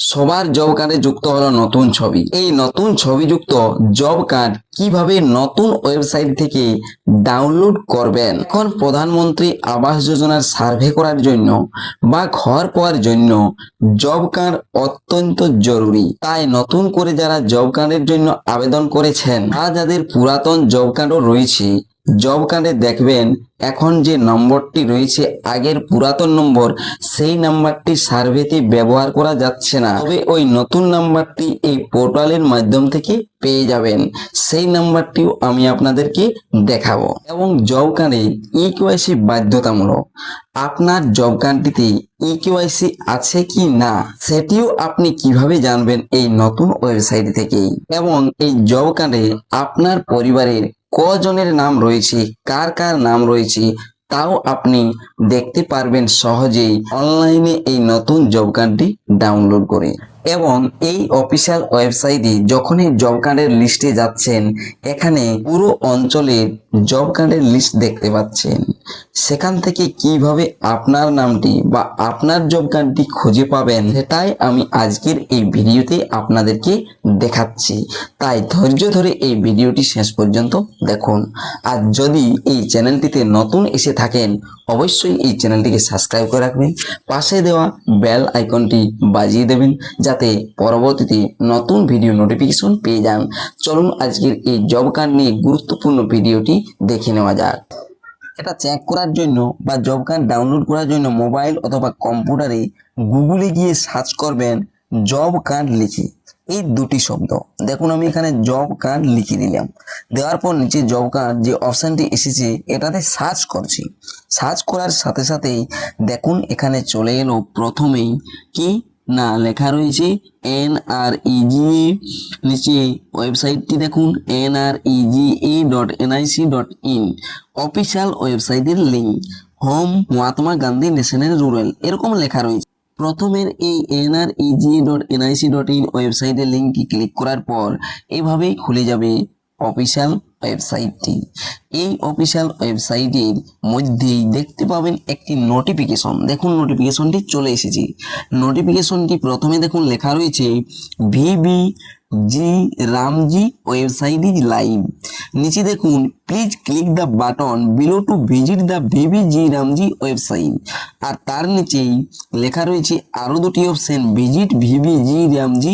সবার জব কার্ডে যুক্ত হলো নতুন ছবি। এই নতুন ছবিযুক্ত জব কার্ড কিভাবে নতুন ওয়েবসাইট থেকে ডাউনলোড করবেন। এখন প্রধানমন্ত্রী আবাস যোজনার সার্ভে করার জন্য বা ঘর পাওয়ার জন্য জব কার্ড অত্যন্ত জরুরি। তাই নতুন করে যারা জব কার্ডের জন্য আবেদন করেছেন বা যাদের পুরাতন জব কার্ডও রয়েছে, জব কার্ডে দেখবেন এখন যে নম্বরটি রয়েছে আগের পুরাতন নম্বর, সেই নাম্বারটি সার্ভেতে ব্যবহার করা যাচ্ছে না। তবে ওই নতুন নাম্বারটি এই পোর্টালের মাধ্যম থেকে পেয়ে যাবেন। সেই নাম্বারটিও আমি আপনাদেরকে দেখাবো। এবং জব কার্ডে ইকেওয়াইসি বাধ্যতামূলক। আপনার জব কার্ডটিতে ইকেওয়াইসি আছে কি না সেটিও আপনি কিভাবে জানবেন এই নতুন ওয়েবসাইট থেকেই। এবং এই জব কার্ডে আপনার পরিবারের কজনের নাম রয়েছে, কার কার নাম রয়েছে তাও আপনি দেখতে পারবেন সহজেই অনলাইনে এই নতুন জব কার্ডটি ডাউনলোড করে। এবং এই অফিসিয়াল ওয়েবসাইটে যখনই জব কার্ডের লিস্টে যাচ্ছেন, এখানে পুরো অঞ্চলের জব কার্ডের লিস্ট দেখতে পাচ্ছেন। সেখান থেকে কিভাবে আপনার নামটি বা আপনার জব কার্ডটি খুঁজে পাবেন সেটাই আমি আজকের এই ভিডিওতে আপনাদেরকে দেখাচ্ছি। তাই ধৈর্য ধরে এই ভিডিওটি শেষ পর্যন্ত দেখুন। আর যদি এই চ্যানেলটিতে নতুন এসে থাকেন, অবশ্যই এই চ্যানেলটিকে সাবস্ক্রাইব করে রাখবেন, পাশে দেওয়া বেল আইকনটি বাজিয়ে দেবেন যাতে পরবর্তীতে নতুন ভিডিও নোটিফিকেশন পেয়ে যান। চলুন আজকের এই জব কার্ড নিয়ে গুরুত্বপূর্ণ ভিডিওটি দেখে নেওয়া যাক। এটা চেক করার জন্য বা জব কার্ড ডাউনলোড করার জন্য মোবাইল অথবা কম্পিউটারে গুগলে গিয়ে সার্চ করবেন জব কার্ড লিখে, এই দুটি শব্দ। দেখুন আমি এখানে জব কার্ড লিখে দিলাম, দেওয়ার পর নিচে জব কার্ড যে অপশানটি এসেছে এটাতে সার্চ করছি। সার্চ করার সাথে সাথেই দেখুন এখানে চলে এলো প্রথমেই কি না লেখা রয়েছে NREGA। নিচে ওয়েবসাইটটি দেখুন NREGA.nic.in, অফিসিয়াল ওয়েবসাইটের link, home Mahatma Gandhi national rural, এরকম লেখা রয়েছে। প্রথমের এই NREGA.nic.in ওয়েবসাইটের লিঙ্কটি ক্লিক করার পর এভাবেই খুলে যাবে অফিসিয়াল ওয়েবসাইটটি। এই অফিসিয়াল ওয়েবসাইটের মধ্যেই দেখতে পাবেন একটি নোটিফিকেশন। দেখুন নোটিফিকেশনটি চলে এসেছে। নোটিফিকেশনটি প্রথমে দেখুন লেখা রয়েছে VBG Ramji website is live. নিচে দেখুন please click the button below to visit the VBG Ramji website. আর তার নিচেই লেখা রয়েছে আরো দুটি option, visit VBG Ramji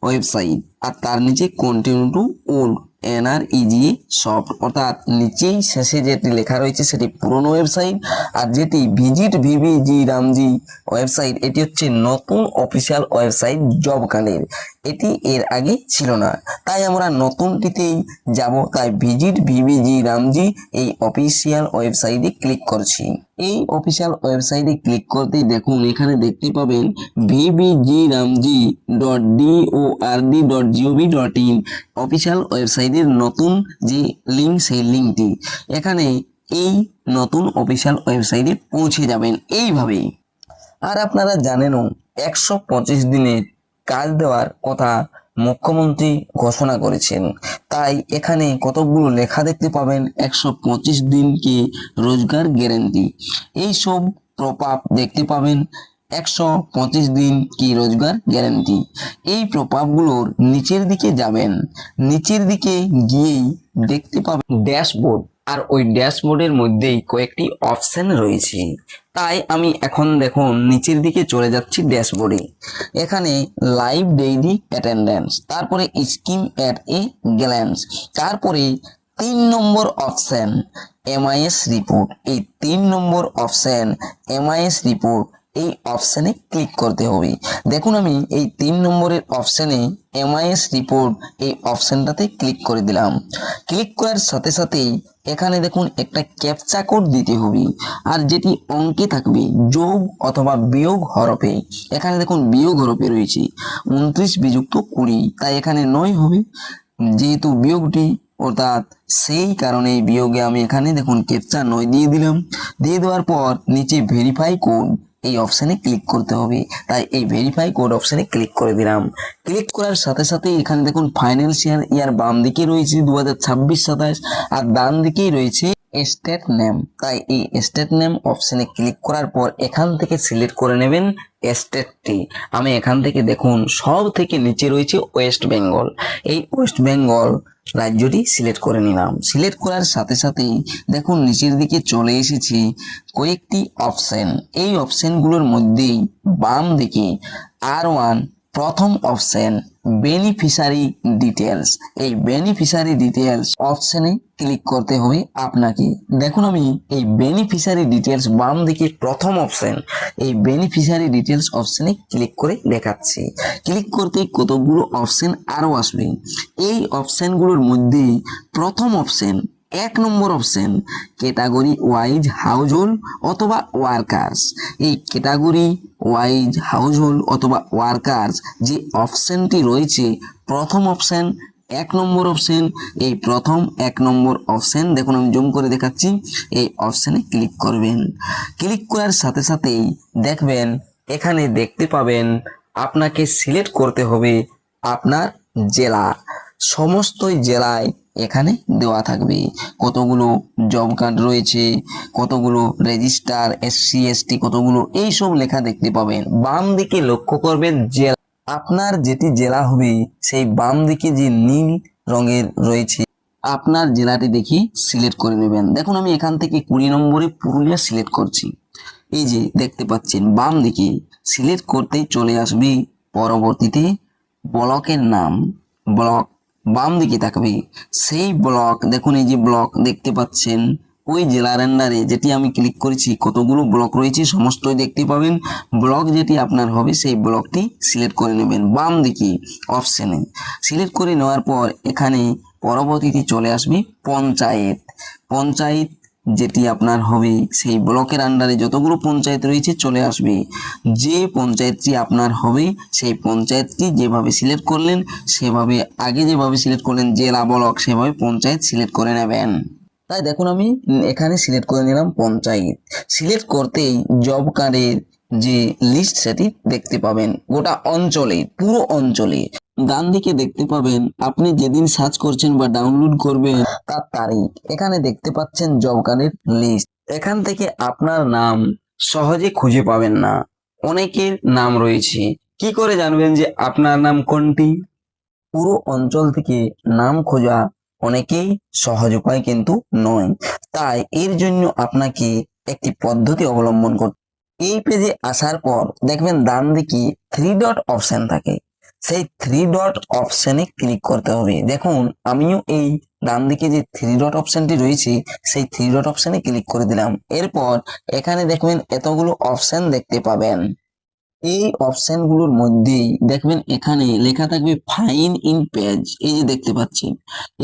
website, আর তার নিচে continue to old NREGA soft. অর্থাৎ নিচেই শেষে যেটি লেখা রয়েছে সেটি পুরনো ওয়েবসাইট, আর যেটি ভিজিট VBG রামজি ওয়েবসাইট এটি হচ্ছে নতুন অফিসিয়াল ওয়েবসাইট জব কার্ডের। এটি এর আগে ছিল না, তাই আমরা নতুনটিতেই যাব। তাই ভিজিট VBG রামজি এই অফিসিয়াল ওয়েবসাইটে ক্লিক করছি। এই অফিসিয়াল ওয়েবসাইটে ক্লিক করতেই দেখুন এখানে দেখতে পাবেন VBGramji.DORD.gov.in অফিসিয়াল ওয়েবসাইটের নতুন যে লিঙ্ক, সেই লিঙ্কটি এখানে এই নতুন অফিসিয়াল ওয়েবসাইটে পৌঁছে যাবেন এইভাবেই। আর আপনারা জানেনও 125 দিনের কাজ দেওয়ার কথা মুখ্যমন্ত্রী ঘোষণা করেছেন। তাই এখানে কতগুলো লেখা দেখতে পাবেন 125 দিনকে রোজগার গ্যারেন্টি, এই সব প্রপাপ দেখতে পাবেন 125 দিন কি রোজগার গ্যারেন্টি। এই প্রপাপগুলোর নিচের দিকে যাবেন, নিচের দিকে গিয়েই দেখতে পাবেন ড্যাশবোর্ড। আর ওই ড্যাশবোর্ডের মধ্যেই কয়েকটি অপশন রয়েছে। তাই আমি এখন দেখুন নিচের দিকে চলে যাচ্ছি ড্যাশবোর্ডে। এখানে লাইভ ডেইলি অ্যাটেন্ডেন্স, তারপরে স্কিম অ্যাট এ গ্ল্যান্স, তারপরে 3 নম্বর অপশন MIS রিপোর্ট। এই 3 নম্বর অপশন MIS রিপোর্ট, এই অপশানে ক্লিক করতে হবে। দেখুন আমি এই 3 নম্বরের অপশানে MIS রিপোর্ট এই অপশানটাতে ক্লিক করে দিলাম। ক্লিক করার সাথে সাথেই এখানে দেখুন একটা ক্যাপচা কোড দিতে হবে, আর যেটি অঙ্কে থাকবে যোগ অথবা বিয়োগ হরফে। এখানে দেখুন বিয়োগ হরফে রয়েছে 29 বিযুক্ত 20, তাই এখানে 9 হবে যেহেতু বিয়োগটি, অর্থাৎ সেই কারণে বিয়োগে আমি এখানে দেখুন ক্যাপচা 9 দিয়ে দিলাম। দিয়ে দেওয়ার পর নিচে ভেরিফাই কোড এই অপশানে ক্লিক করতে হবে, তাই এই ভেরিফাই কোড অপশানে ক্লিক করে দিলাম। ক্লিক করার সাথে সাথে এখানে দেখুন ফাইন্যান্সিয়াল ইয়ার বাম দিকে রয়েছে 2026-27, আর ডান দিকেই রয়েছে স্টেট নেম। তাই এই স্টেট নেম অপশনে ক্লিক করার পর এখান থেকে সিলেক্ট করে নেবেন স্টেটটি। আমি এখান থেকে দেখুন সব থেকে নিচে রয়েছে ওয়েস্ট বেঙ্গল। এই ওয়েস্ট বেঙ্গল রাজ্যটি সিলেক্ট করে নিলাম। সিলেক্ট করার সাথে সাথেই দেখুন নিচের দিকে চলে এসেছি কয়েকটি অপশন। এই অপশনগুলোর মধ্যেই বাম দিকে R1 প্রথম অপশন বেনিফিশিয়ারি ডিটেলস। এই বেনিফিশিয়ারি ডিটেলস অপশনে ক্লিক করতে হবে আপনাকে। দেখুন আমি এই বেনিফিশিয়ারি ডিটেলস বাম দিকে প্রথম অপশন, এই বেনিফিশিয়ারি ডিটেলস অপশনে ক্লিক করে দেখাচ্ছি। ক্লিক করতেই কতগুলো অপশন আরও আসবে। এই অপশনগুলোর মধ্যে প্রথম অপশন 1 নম্বর অপশন ক্যাটাগরি ওয়াইজ হাউজহোল্ড অথবা ওয়ার্কার্স। এই ক্যাটাগরি ওয়াইজ হাউজহোল্ড অথবা ওয়ার্কার্স যে অপশনটি রয়েছে প্রথম অপশন 1 নম্বর অপশন, এই প্রথম 1 নম্বর অপশন দেখুন আমি জুম করে দেখাচ্ছি। এই অপশনে ক্লিক করবেন। ক্লিক করার সাথে সাথেই দেখবেন এখানে দেখতে পাবেন আপনাকে সিলেক্ট করতে হবে আপনার জেলা। সমস্ত জেলায় এখানে দেওয়া থাকবে কতগুলো জব কার্ড রয়েছে, কতগুলো রেজিস্টার, SC ST কতগুলো, এই সব লেখা দেখতে পাবেন। বাম দিকে লক্ষ্য করবেন জেলা, আপনার যেটি জেলা হবে সেই বাম দিকে যে নীল রঙের রয়েছে আপনার জেলাটি দেখে সিলেক্ট করে নেবেন। দেখুন আমি এখান থেকে 20 নম্বরে পুরুলিয়া সিলেক্ট করছি। এই যে দেখতে পাচ্ছেন বাম দিকে সিলেক্ট করতেই চলে আসবে পরবর্তীতে ব্লকের নাম। ব্লক বাম দিকে থাকবে, সেই ব্লক দেখুন এই যে ব্লক দেখতে পাচ্ছেন ওই জেলার আন্ডারে যেটি আমি ক্লিক করেছি কতগুলো ব্লক রয়েছে সমস্তই দেখতে পাবেন। ব্লক যেটি আপনার হবে সেই ব্লকটি সিলেক্ট করে নেবেন বাম দিকে অপশনে। সিলেক্ট করে নেওয়ার পর এখানে পরবর্তীতে চলে আসবে পঞ্চায়েত। পঞ্চায়েত যেটি আপনার হবে সেই ব্লকের আন্ডারে যতগুলো পঞ্চায়েত রয়েছে চলে আসবে। যে পঞ্চায়েতটি আপনার হবে সেই পঞ্চায়েতটি যেভাবে সিলেক্ট করলেন সেভাবে, আগে যেভাবে সিলেক্ট করলেন জেলা ব্লক সেভাবে পঞ্চায়েত সিলেক্ট করে নেবেন। তাই দেখুন আমি এখানে সিলেক্ট করে নিলাম পঞ্চায়েত। সিলেক্ট করতেই জব কার্ডের যে লিস্ট সেটি দেখতে পাবেন গোটা অঞ্চলে, পুরো অঞ্চলে। ডান দিকে দেখতে পাবেন আপনি যেদিন সার্চ করছেন বা ডাউনলোড করবেন তার তারিখ। এখানে দেখতে পাচ্ছেন জব কার্ডের লিস্ট। এখান থেকে আপনার নাম সহজে খুঁজে পাবেন না, অনেকের নাম রয়েছে। কি করে জানবেন যে আপনার নাম কোনটি? পুরো অঞ্চল থেকে নাম খোঁজা অনেকেই সহজ উপায় কিন্তু নয়। তাই এর জন্য আপনাকে একটি পদ্ধতি অবলম্বন করতে। এই পেজে আসার পর দেখবেন ডান দিকে 3 ডট অপশন থাকে, সেই 3 ডট অপশনে ক্লিক করতে হবে। দেখুন আমিও এই ডান দিকে যে 3 ডট অপশনটি রয়েছে সেই 3 ডট অপশনে ক্লিক করে দিলাম। এরপর এখানে দেখবেন এতগুলো অপশন দেখতে পাবেন। এই অপশনগুলোর মধ্যেই দেখবেন এখানে লেখা থাকবে ফাইন ইন পেজ। এই যে দেখতে পাচ্ছেন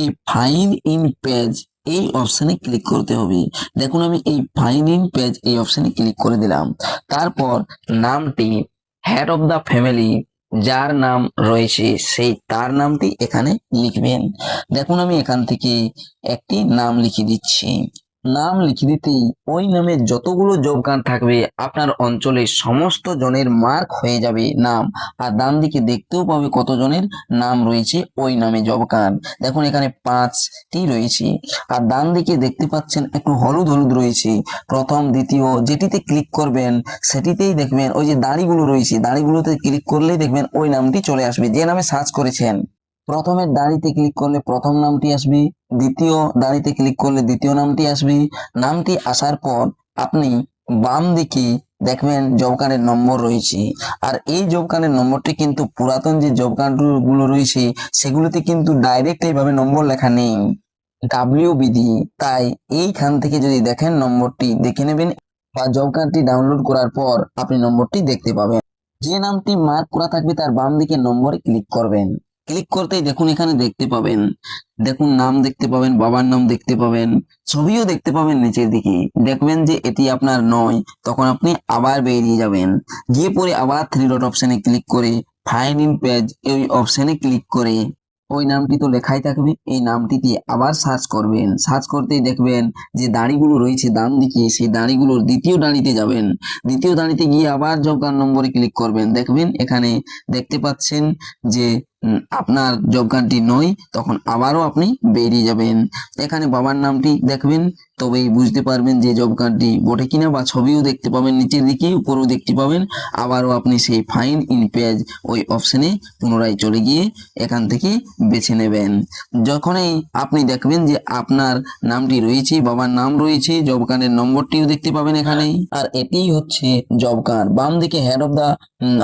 এই ফাইন ইন পেজ, এই অপশনে ক্লিক করতে হবে। দেখুন আমি এই ফাইন ইন পেজ এই অপশনে ক্লিক করে দিলাম। তারপর নামটি হেড অফ দা ফ্যামিলি যার নাম রয়েছে সেই তার নামটি এখানে লিখবেন। দেখুন আমি এখান থেকে একটি নাম লিখে দিচ্ছি। নাম লিখে দিতেই ওই নামে যতগুলো জব কার্ড থাকবে আপনার অঞ্চলে সমস্ত জনের মার্ক হয়ে যাবে নাম। আর ডান দিকে দেখতেও পাবে কতজনের নাম রয়েছে ওই নামে জব কার্ড। দেখুন এখানে 5টি রয়েছে। আর ডান দিকে দেখতে পাচ্ছেন একটু হলুদ হলুদ রয়েছে, প্রথম দ্বিতীয়, যেটিতে ক্লিক করবেন সেটিতেই দেখবেন ওই যে দাড়িগুলো রয়েছে, দাড়িগুলোতে ক্লিক করলেই দেখবেন ওই নামটি চলে আসবে যে নামে সার্চ করেছেন। প্রথমের দাড়িতে ক্লিক করলে প্রথম নামটি আসবে, দ্বিতীয় দাড়িতে ক্লিক করলে দ্বিতীয় নামটি আসবে। নামটি আসার পর আপনি বাম দিকে দেখবেন জব কার্ডের নম্বর রয়েছে। আর এই জব কার্ডের নম্বরটি কিন্তু পুরাতন যে জব কার্ড গুলো রয়েছে সেগুলোতে কিন্তু ডাইরেক্ট এইভাবে নম্বর লেখা নেই, WBD। তাই এইখান থেকে যদি দেখেন নম্বরটি দেখে নেবেন, বা জব কার্ডটি ডাউনলোড করার পর আপনি নম্বরটি দেখতে পাবেন। যে নামটি মার্ক করা থাকবে তার বাম দিকে নম্বরে ক্লিক করবেন। ক্লিক করতেই দেখুন এখানে দেখতে পাবেন, দেখুন নাম দেখতে পাবেন, বাবার নাম দেখতে পাবেন, ছবিও দেখতে পাবেন নিচের দিকে। দেখবেন যে এটি আপনার নয়, তখন আপনি আবার বেরিয়ে যাবেন। গিয়ে পরে আবার 3 ডট অপশনে ক্লিক করে ফাইন ইন পেজ এই অপশনে ক্লিক করে ওই নামটি তো লেখাই থাকবে, এই নামটি দিয়ে আবার সার্চ করবেন। সার্চ করতেই দেখবেন যে দাড়িগুলো রয়েছে ডান দিকে, সেই দাড়িগুলোর দ্বিতীয় দাড়িতে যাবেন। দ্বিতীয় দাড়িতে গিয়ে আবার জব কার্ড নম্বরে ক্লিক করবেন। দেখবেন এখানে দেখতে পাচ্ছেন যে আপনার জব কার্ডটি নয়, তখন আবারও আপনি বেরিয়ে যাবেন। এখানে বাবার নামটি দেখবেন, তবেই বুঝতে পারবেন যে জব কার্ডটি বটে কিনা, বা ছবিও দেখতে পাবেন নিচের দিকে, উপরেও দেখতে পাবেন। আবারও আপনি সেই ফাইন্ড ইন পেজ ওই অপশনে পুনরায় চলে গিয়ে এখান থেকে বেছে নেবেন। যখনই আপনি দেখবেন যে আপনার নামটি রয়েছে, বাবার নাম রয়েছে, জব কার্ডের নম্বরটিও দেখতে পাবেন এখানেই। আর এটিই হচ্ছে জব কার্ড। বাম দিকে হেড অফ দা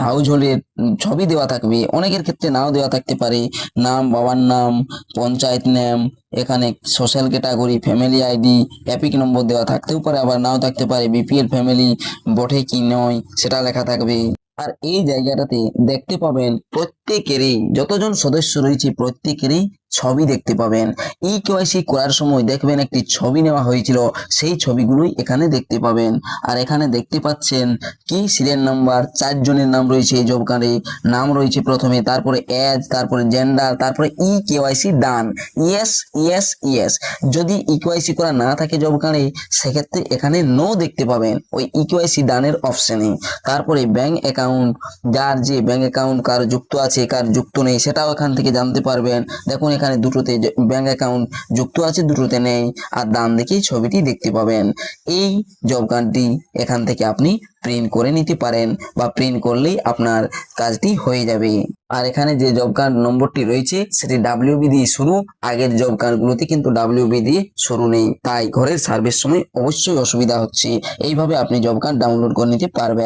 হাউস হোল্ডের ছবি দেওয়া থাকবে, অনেকের ক্ষেত্রে নাও দেওয়া থাকতে পারে, নাম, বাবার নাম, পঞ্চায়েত নাম, এখানে social category, family ID, epic নম্বর দেওয়া থাকতেও পারে, আবার নাও থাকতে পারে, বিপিএল ফ্যামিলি বটে কি নয় সেটা লেখা থাকবে। আর এই জায়গাটাতে দেখতে পাবেন প্রত্যেকেরই, যতজন সদস্য রয়েছে প্রত্যেকেরই ছবি দেখতে পাবেন। ই কেওয়াইসি করার সময় দেখবেন একটি ছবি নেওয়া হয়েছিল, সেই ছবিগুলোই এখানে দেখতে পাবেন। আর এখানে দেখতে পাচ্ছেন কি সিরিয়াল নাম্বার, 4 জনের নাম রয়েছে এই জব কার্ডে, নাম রয়েছে প্রথমে, তারপরে এজ, তারপরে জেন্ডার, তারপরে ই কেওয়াইসি ডান, ইয়েস ইয়েস ইয়েস। যদি ই কেওয়াইসি করা না থাকে জব কার্ডে, সেক্ষেত্রে এখানে নো দেখতে পাবেন ওই ই কেওয়াইসি ডানের অপশনে। তারপরে ব্যাংক অ্যাকাউন্ট, যার যে ব্যাংক অ্যাকাউন্ট কার যুক্ত আছে কার যুক্ত নেই সেটাও এখান থেকে জানতে পারবেন। দেখুন এখানে দুটোতে ব্যাংক অ্যাকাউন্ট যুক্ত আছে, দুটোতে নেই। আর ডান দিকেই ছবিটি দেখতে পাবেন। এই জব কার্ডটি এখান থেকে আপনি প্রিন্ট করে নিতে পারেন, বা প্রিন্ট করলেই আপনার কাজটি হয়ে যাবে। আর এখানে যে জব কার্ড নম্বরটি রয়েছে সেটি WB দিয়ে শুরু, আগের জব কার্ডগুলোতে কিন্তু WB দিয়ে শুরু নেই, তাই ঘরের সার্ভের সময় অবশ্যই অসুবিধা হচ্ছে। এইভাবে আপনি জব কার্ড ডাউনলোড করে নিতে পারবেন।